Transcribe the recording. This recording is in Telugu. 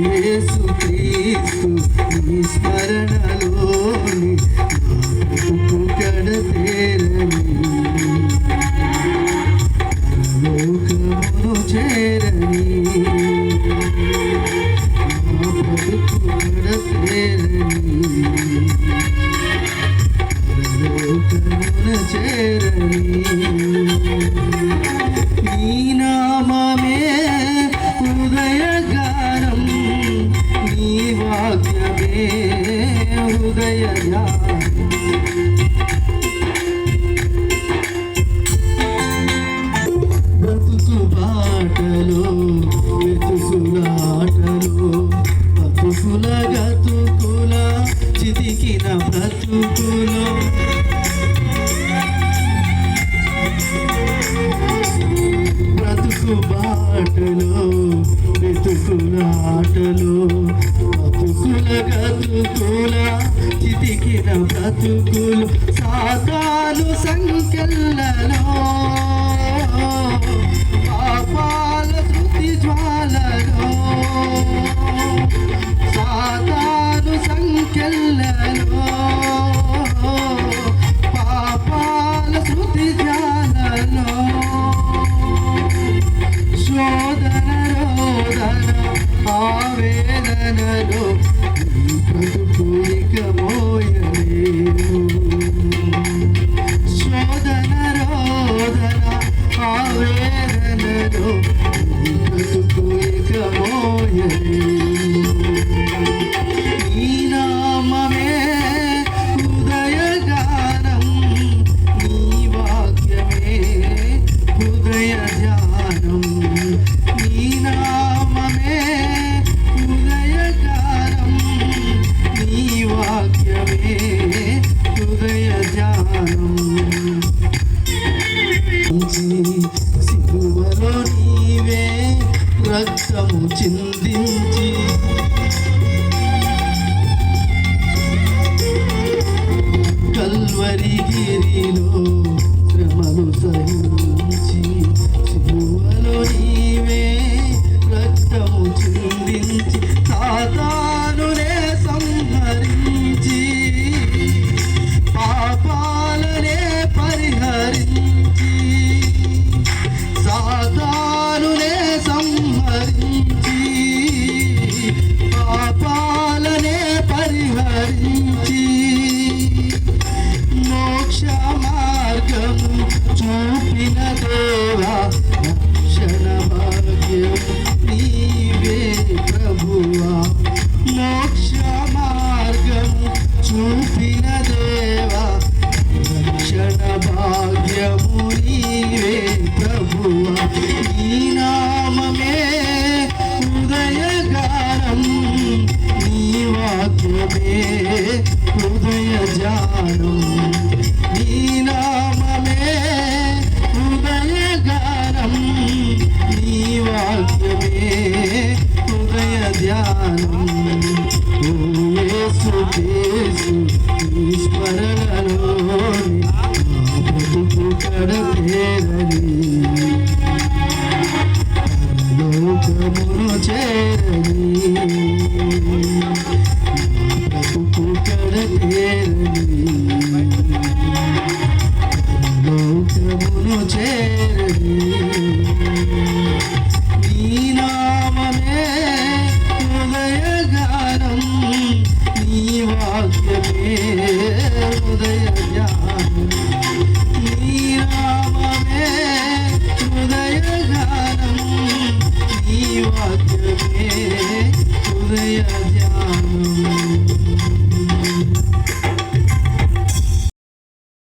యేసుక్రీస్తు నీ స్మరణలోని బ్రతుకు కడతేరని లోకమును చేరని నా బ్రతుకు కడతేరని లోకమున చేరని నీ నామమే హృదయగానం నీ వాక్యమే హృదయగానం బ్రతుకు బాటలో వెతుకులాటలో బతుకుల గతుకుల చితికిన బ్రతుకులో బ్రతుకు బాటలో వెతుకులాటలో బతుకుల గతుకుల చితికిన బ్రతుకులు సాతాను సంకెళ్ళలో పాపాల శృతి జ్వాలలో సాతాను సంకెళ్ళలో పాపాల శృతి జ్వాలలో శోధన రోదన ఆవేదనలో బ్రతుకు ఇక మోయలేను శోధన రోదన ఆవేదనలో బ్రతుకు ఇక మోయలేను నీ నామమే హృదయగానం నీ వాక్యమే హృదయ ధ్యానం నీ నామమే హృదయగానం నీ వాక్యమే హృదయ ధ్యానం సిలువలో నీవే రక్తము చిందించి కల్వరిగిరిలో శ్రమలు సహించి సిలువలో నీవే రక్తము చిందించి సాతానునే సంహరించి పాపాలనే పరిహరించి సాతానునే సంహరించి పాపాలనే పరిహరించి మోక్ష మార్గము చూపిన దేవా రక్షణ భాగ్యం నీవే ప్రభువా మోక్ష మార్గము చూపిన దేవా రక్షణ భాగ్యము నీవే ప్రభువా నీ నామమే హృదయగానం నీ వాక్యమే హృదయ ధ్యానం నీ నామమే హృదయగానం నీ వాక్యమే హృదయ ధ్యానం ఓ యేసు నీ స్మరణలోని నా బ్రతుకు కడతేరని లోకమును చేరని నా బ్రతుకు కడతేరని లోకమును చేరని నీ నామమే హృదయగానం నీ వాక్యమే